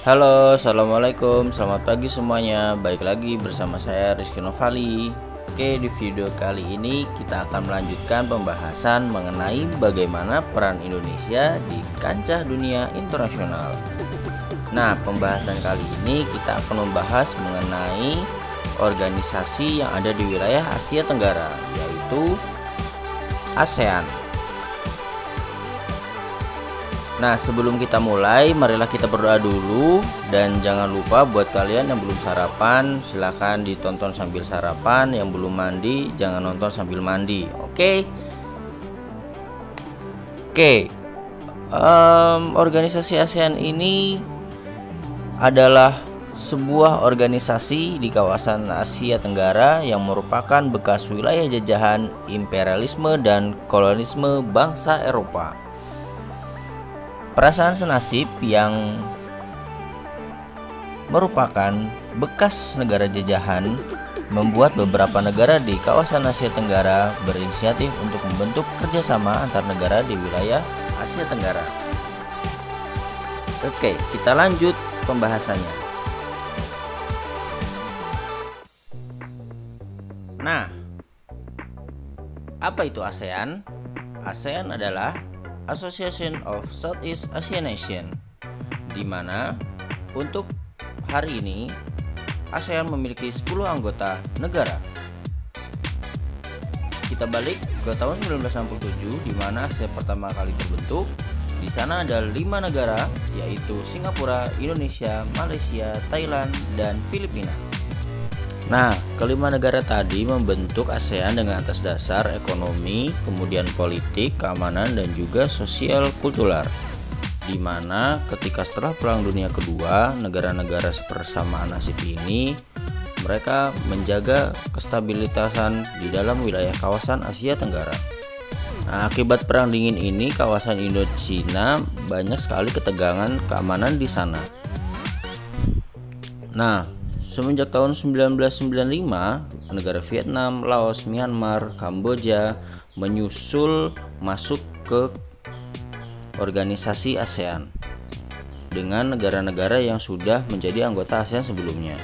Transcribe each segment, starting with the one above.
Halo, assalamualaikum, selamat pagi semuanya. Baik lagi bersama saya Rizky Novali. Oke, di video kali ini kita akan melanjutkan pembahasan mengenai bagaimana peran Indonesia di kancah dunia internasional. Nah, pembahasan kali ini kita akan membahas mengenai organisasi yang ada di wilayah Asia Tenggara, yaitu ASEAN. Nah, sebelum kita mulai, marilah kita berdoa dulu. Dan jangan lupa buat kalian yang belum sarapan, silahkan ditonton sambil sarapan. Yang belum mandi, jangan nonton sambil mandi. Oke. Organisasi ASEAN ini adalah sebuah organisasi di kawasan Asia Tenggara yang merupakan bekas wilayah jajahan imperialisme dan kolonialisme bangsa Eropa. Perasaan senasib yang merupakan bekas negara jajahan membuat beberapa negara di kawasan Asia Tenggara berinisiatif untuk membentuk kerjasama antar negara di wilayah Asia Tenggara. Oke, kita lanjut pembahasannya. Nah, apa itu ASEAN? ASEAN adalah Association of Southeast Asian Nation, di mana untuk hari ini ASEAN memiliki 10 anggota negara. Kita balik ke tahun 1967 di mana ASEAN pertama kali terbentuk. Di sana ada 5 negara, yaitu Singapura, Indonesia, Malaysia, Thailand, dan Filipina. Nah, kelima negara tadi membentuk ASEAN dengan atas dasar ekonomi, kemudian politik, keamanan, dan juga sosial kultural. Di mana ketika setelah Perang Dunia Kedua, negara-negara sepersamaan nasib ini mereka menjaga kestabilitasan di dalam wilayah kawasan Asia Tenggara. Nah, akibat Perang Dingin ini, kawasan Indochina banyak sekali ketegangan keamanan di sana. Nah, semenjak tahun 1995, negara Vietnam, Laos, Myanmar, Kamboja menyusul masuk ke organisasi ASEAN dengan negara-negara yang sudah menjadi anggota ASEAN sebelumnya.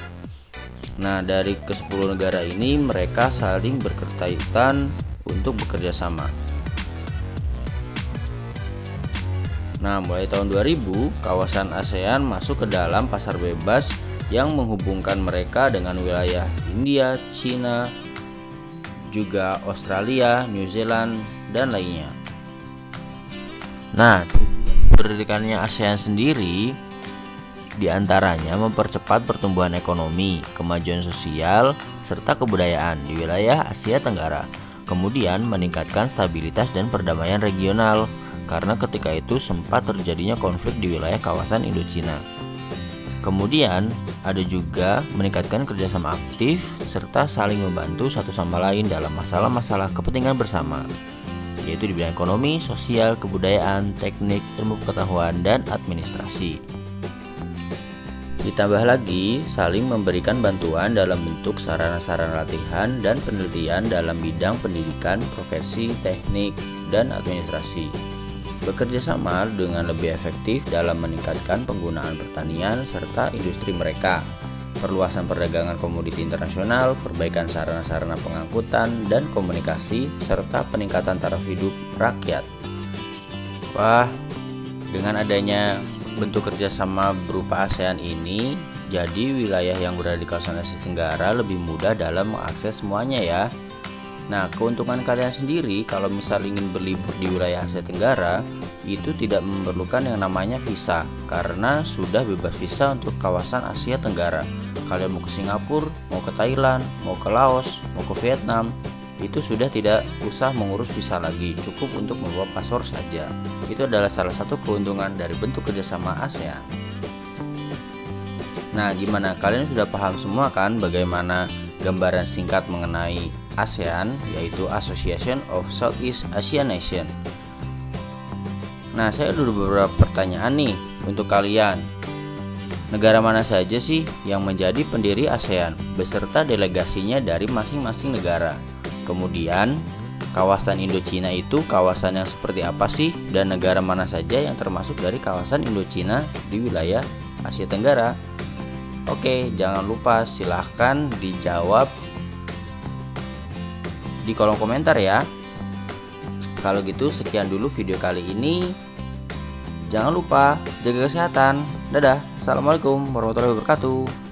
Nah, dari ke-10 negara ini mereka saling berkaitan untuk bekerja sama. Nah, mulai tahun 2000, kawasan ASEAN masuk ke dalam pasar bebas yang menghubungkan mereka dengan wilayah India, Cina, juga Australia, New Zealand, dan lainnya. Nah, berdirikannya ASEAN sendiri diantaranya mempercepat pertumbuhan ekonomi, kemajuan sosial, serta kebudayaan di wilayah Asia Tenggara. Kemudian meningkatkan stabilitas dan perdamaian regional, karena ketika itu sempat terjadinya konflik di wilayah kawasan Indochina. Kemudian ada juga meningkatkan kerjasama aktif serta saling membantu satu sama lain dalam masalah-masalah kepentingan bersama, yaitu di bidang ekonomi, sosial, kebudayaan, teknik, ilmu pengetahuan, dan administrasi. Ditambah lagi saling memberikan bantuan dalam bentuk sarana-sarana latihan dan penelitian dalam bidang pendidikan, profesi, teknik, dan administrasi. Bekerja sama dengan lebih efektif dalam meningkatkan penggunaan pertanian serta industri mereka, perluasan perdagangan komoditi internasional, perbaikan sarana-sarana pengangkutan dan komunikasi, serta peningkatan taraf hidup rakyat. Wah, dengan adanya bentuk kerjasama berupa ASEAN ini, jadi wilayah yang berada di kawasan Asia Tenggara lebih mudah dalam mengakses semuanya ya. Nah, keuntungan kalian sendiri kalau misal ingin berlibur di wilayah Asia Tenggara itu tidak memerlukan yang namanya visa, karena sudah bebas visa untuk kawasan Asia Tenggara. Kalian mau ke Singapura, mau ke Thailand, mau ke Laos, mau ke Vietnam, itu sudah tidak usah mengurus visa lagi, cukup untuk membawa paspor saja. Itu adalah salah satu keuntungan dari bentuk kerjasama ASEAN. Nah, gimana? Kalian sudah paham semua kan bagaimana gambaran singkat mengenai ASEAN, yaitu Association of Southeast Asian Nation. Nah, saya ada beberapa pertanyaan nih untuk kalian. Negara mana saja sih yang menjadi pendiri ASEAN beserta delegasinya dari masing-masing negara? Kemudian, kawasan Indochina itu kawasan yang seperti apa sih, dan negara mana saja yang termasuk dari kawasan Indochina di wilayah Asia Tenggara? Oke, jangan lupa silahkan dijawab di kolom komentar ya. Kalau gitu sekian dulu video kali ini. Jangan lupa jaga kesehatan. Dadah. Assalamualaikum warahmatullahi wabarakatuh.